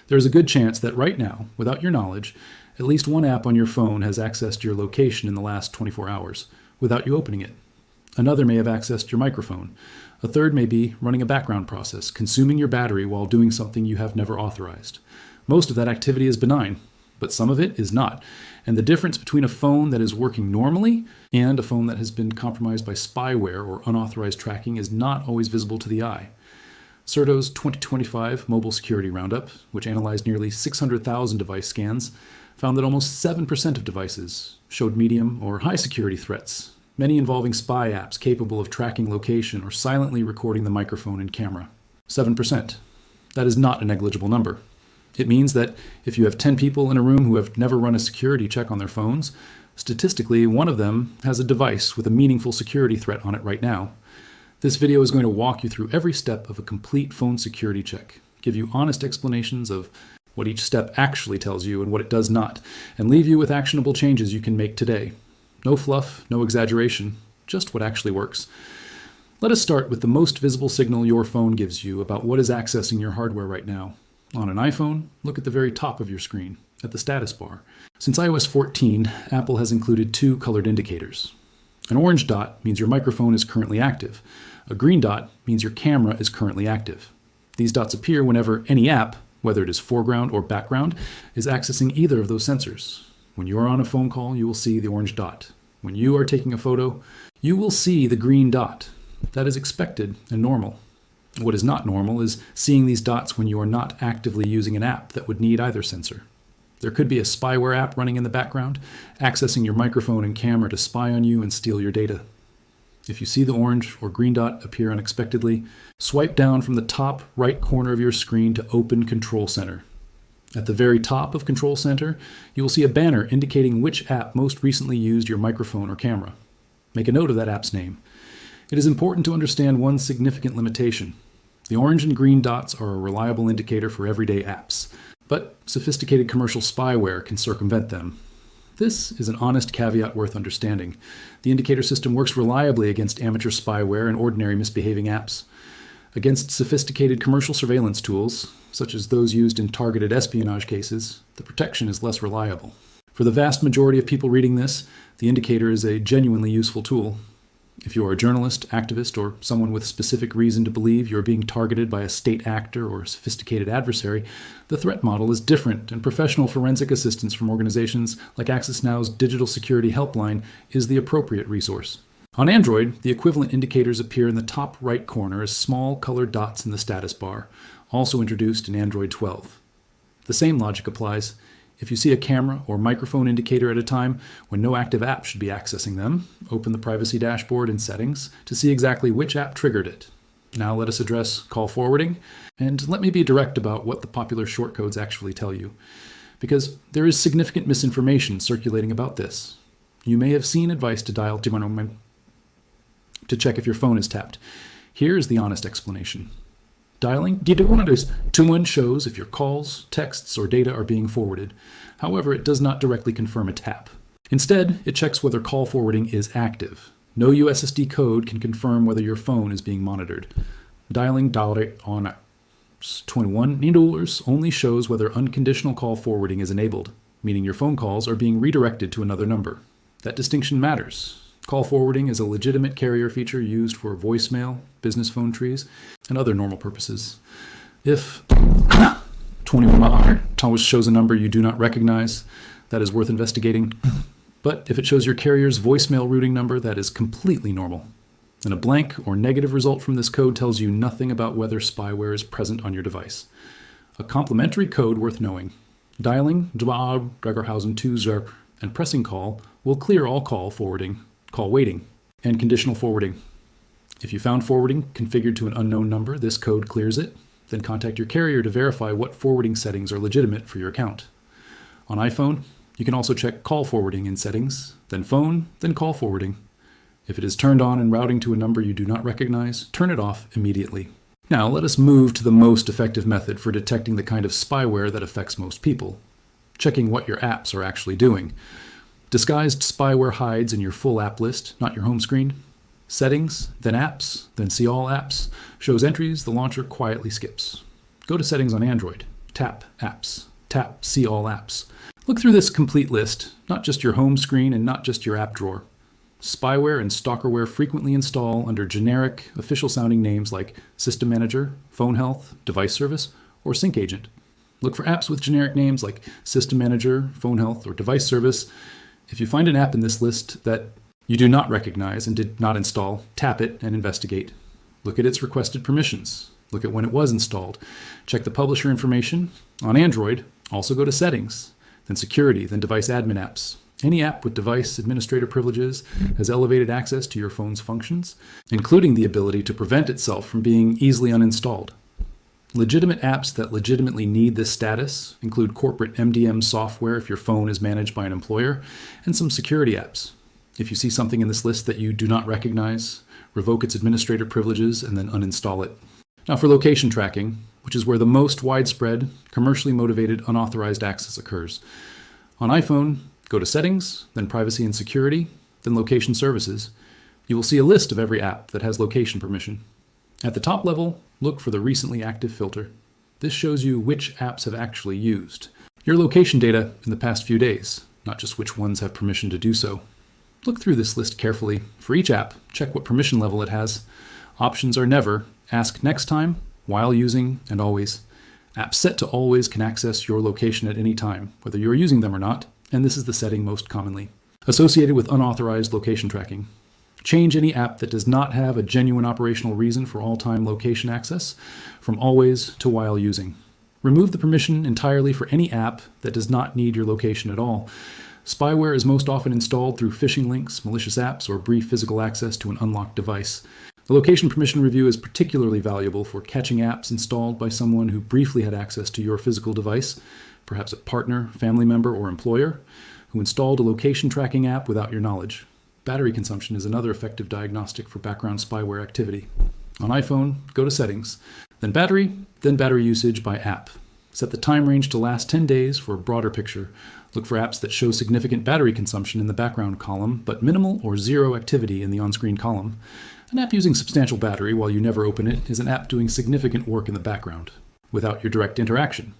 There's a good chance that right now, without your knowledge, at least one app on your phone has accessed your location in the last 24 hours without you opening it. Another may have accessed your microphone. A third may be running a background process, consuming your battery while doing something you have never authorized. Most of that activity is benign, but some of it is not. And the difference between a phone that is working normally and a phone that has been compromised by spyware or unauthorized tracking is not always visible to the eye. CERTO's 2025 Mobile Security Roundup, which analyzed nearly 600,000 device scans, found that almost 7% of devices showed medium or high security threats, many involving spy apps capable of tracking location or silently recording the microphone and camera. 7%. That is not a negligible number. It means that if you have 10 people in a room who have never run a security check on their phones, statistically, one of them has a device with a meaningful security threat on it right now. This video is going to walk you through every step of a complete phone security check, give you honest explanations of what each step actually tells you and what it does not, and leave you with actionable changes you can make today. No fluff, no exaggeration, just what actually works. Let us start with the most visible signal your phone gives you about what is accessing your hardware right now. On an iPhone, look at the very top of your screen, at the status bar. Since iOS 14, Apple has included two colored indicators. An orange dot means your microphone is currently active. A green dot means your camera is currently active. These dots appear whenever any app, whether it is foreground or background, is accessing either of those sensors. When you are on a phone call, you will see the orange dot. When you are taking a photo, you will see the green dot. That is expected and normal. What is not normal is seeing these dots when you are not actively using an app that would need either sensor. There could be a spyware app running in the background, accessing your microphone and camera to spy on you and steal your data. If you see the orange or green dot appear unexpectedly, swipe down from the top right corner of your screen to open Control Center. At the very top of Control Center, you will see a banner indicating which app most recently used your microphone or camera. Make a note of that app's name. It is important to understand one significant limitation. The orange and green dots are a reliable indicator for everyday apps, but sophisticated commercial spyware can circumvent them. This is an honest caveat worth understanding. The indicator system works reliably against amateur spyware and ordinary misbehaving apps. Against sophisticated commercial surveillance tools, such as those used in targeted espionage cases, the protection is less reliable. For the vast majority of people reading this, the indicator is a genuinely useful tool. If you are a journalist, activist, or someone with specific reason to believe you are being targeted by a state actor or a sophisticated adversary, the threat model is different, and professional forensic assistance from organizations like Access Now's Digital Security Helpline is the appropriate resource. On Android, the equivalent indicators appear in the top right corner as small colored dots in the status bar, also introduced in Android 12. The same logic applies. If you see a camera or microphone indicator at a time when no active app should be accessing them, open the privacy dashboard in Settings to see exactly which app triggered it. Now let us address call forwarding, and let me be direct about what the popular shortcodes actually tell you, because there is significant misinformation circulating about this. You may have seen advice to dial to check if your phone is tapped. Here is the honest explanation. Dialing to shows if your calls, texts, or data are being forwarded. However, it does not directly confirm a tap. Instead, it checks whether call forwarding is active. No USSD code can confirm whether your phone is being monitored. Dialing on $21 only shows whether unconditional call forwarding is enabled, meaning your phone calls are being redirected to another number. That distinction matters. Call forwarding is a legitimate carrier feature used for voicemail, business phone trees, and other normal purposes. If 21 shows a number you do not recognize, that is worth investigating. But if it shows your carrier's voicemail routing number, that is completely normal. And a blank or negative result from this code tells you nothing about whether spyware is present on your device. A complementary code worth knowing. Dialing and pressing call will clear all call waiting, and conditional forwarding. If you found forwarding configured to an unknown number, this code clears it. Then contact your carrier to verify what forwarding settings are legitimate for your account. On iPhone, you can also check call forwarding in Settings, then Phone, then Call Forwarding. If it is turned on and routing to a number you do not recognize, turn it off immediately. Now let us move to the most effective method for detecting the kind of spyware that affects most people. Checking what your apps are actually doing. Disguised spyware hides in your full app list, not your home screen. Settings, then Apps, then See All Apps, shows entries the launcher quietly skips. Go to Settings on Android. tap apps, tap see all apps. Look through this complete list, not just your home screen and not just your app drawer. Spyware and stalkerware frequently install under generic, official-sounding names like System Manager, Phone Health, Device Service, or Sync Agent. Look for apps with generic names like System Manager, Phone Health, or Device Service. If you find an app in this list that you do not recognize and did not install, tap it and investigate. Look at its requested permissions. Look at when it was installed. Check the publisher information. On Android, also go to Settings, then Security, then Device Admin Apps. Any app with device administrator privileges has elevated access to your phone's functions, including the ability to prevent itself from being easily uninstalled. Legitimate apps that legitimately need this status include corporate MDM software if your phone is managed by an employer, and some security apps. If you see something in this list that you do not recognize, revoke its administrator privileges and then uninstall it. Now for location tracking, which is where the most widespread, commercially motivated unauthorized access occurs. On iPhone, go to Settings, then Privacy and Security, then Location Services. You will see a list of every app that has location permission. At the top level, look for the Recently Active filter. This shows you which apps have actually used your location data in the past few days, not just which ones have permission to do so. Look through this list carefully. For each app, check what permission level it has. Options are never, ask next time, while using, and always. Apps set to always can access your location at any time, whether you are using them or not, and this is the setting most commonly associated with unauthorized location tracking. Change any app that does not have a genuine operational reason for all-time location access from always to while using. Remove the permission entirely for any app that does not need your location at all. Spyware is most often installed through phishing links, malicious apps, or brief physical access to an unlocked device. The location permission review is particularly valuable for catching apps installed by someone who briefly had access to your physical device, perhaps a partner, family member, or employer, who installed a location tracking app without your knowledge. Battery consumption is another effective diagnostic for background spyware activity. On iPhone, go to Settings, then Battery usage by app. Set the time range to last 10 days for a broader picture. Look for apps that show significant battery consumption in the background column, but minimal or zero activity in the on-screen column. An app using substantial battery while you never open it is an app doing significant work in the background, without your direct interaction.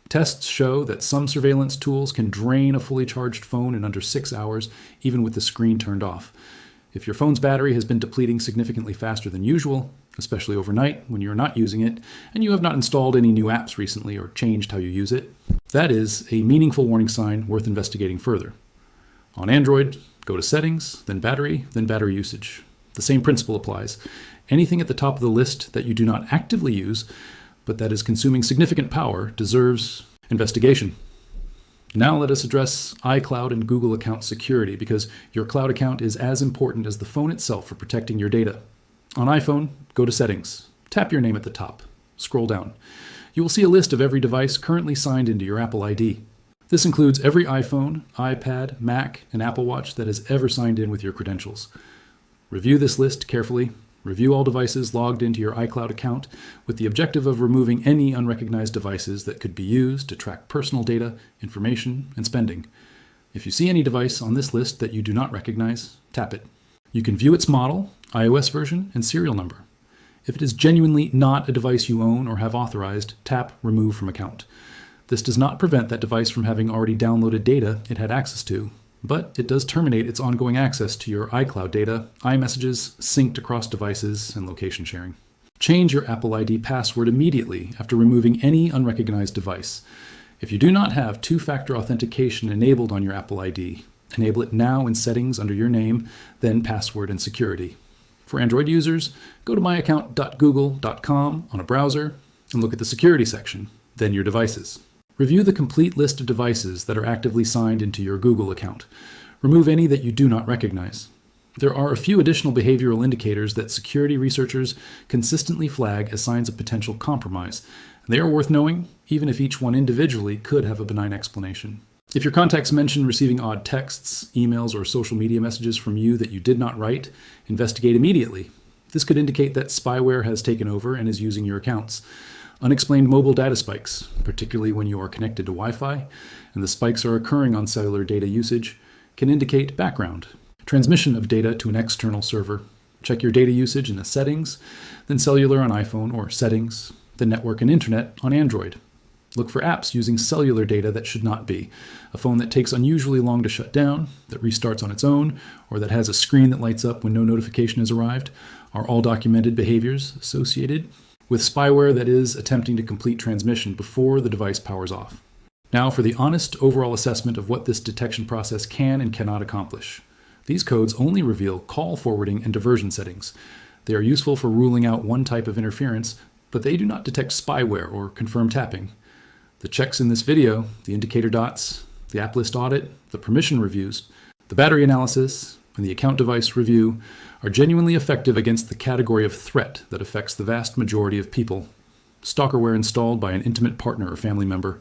Tests show that some surveillance tools can drain a fully charged phone in under 6 hours, even with the screen turned off. If your phone's battery has been depleting significantly faster than usual, especially overnight when you're not using it, and you have not installed any new apps recently or changed how you use it, that is a meaningful warning sign worth investigating further. On Android, go to Settings, then Battery usage. The same principle applies. Anything at the top of the list that you do not actively use, but that is consuming significant power, deserves investigation. Now let us address iCloud and Google account security, because your cloud account is as important as the phone itself for protecting your data. On iPhone, go to Settings. Tap your name at the top. Scroll down. You will see a list of every device currently signed into your Apple ID. This includes every iPhone, iPad, Mac, and Apple Watch that has ever signed in with your credentials. Review this list carefully. Review all devices logged into your iCloud account with the objective of removing any unrecognized devices that could be used to track personal data, information, and spending. If you see any device on this list that you do not recognize, tap it. You can view its model, iOS version, and serial number. If it is genuinely not a device you own or have authorized, tap Remove from Account. This does not prevent that device from having already downloaded data it had access to, but it does terminate its ongoing access to your iCloud data, iMessages, synced across devices, and location sharing. Change your Apple ID password immediately after removing any unrecognized device. If you do not have two-factor authentication enabled on your Apple ID, enable it now in Settings under your name, then Password and Security. For Android users, go to myaccount.google.com on a browser and look at the Security section, then your devices. Review the complete list of devices that are actively signed into your Google account. Remove any that you do not recognize. There are a few additional behavioral indicators that security researchers consistently flag as signs of potential compromise. They are worth knowing, even if each one individually could have a benign explanation. If your contacts mention receiving odd texts, emails, or social media messages from you that you did not write, investigate immediately. This could indicate that spyware has taken over and is using your accounts. Unexplained mobile data spikes, particularly when you are connected to Wi-Fi, and the spikes are occurring on cellular data usage, can indicate background. Transmission of data to an external server. Check your data usage in the Settings, then Cellular on iPhone or Settings, then Network and Internet on Android. Look for apps using cellular data that should not be. A phone that takes unusually long to shut down, that restarts on its own, or that has a screen that lights up when no notification has arrived are all documented behaviors associated with spyware that is attempting to complete transmission before the device powers off. Now for the honest overall assessment of what this detection process can and cannot accomplish. These codes only reveal call forwarding and diversion settings. They are useful for ruling out one type of interference, but they do not detect spyware or confirm tapping. The checks in this video, the indicator dots, the app list audit, the permission reviews, the battery analysis, and the account device review are genuinely effective against the category of threat that affects the vast majority of people. Stalkerware installed by an intimate partner or family member,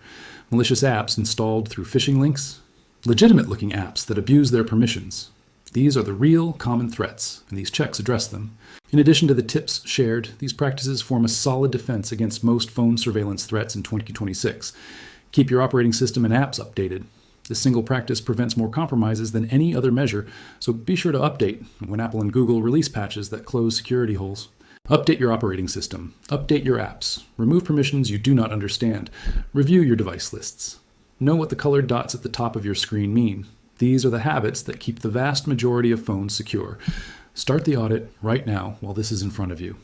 malicious apps installed through phishing links, legitimate-looking apps that abuse their permissions. These are the real common threats, and these checks address them. In addition to the tips shared, these practices form a solid defense against most phone surveillance threats in 2026. Keep your operating system and apps updated. This single practice prevents more compromises than any other measure, so be sure to update when Apple and Google release patches that close security holes. Update your operating system. Update your apps. Remove permissions you do not understand. Review your device lists. Know what the colored dots at the top of your screen mean. These are the habits that keep the vast majority of phones secure. Start the audit right now while this is in front of you.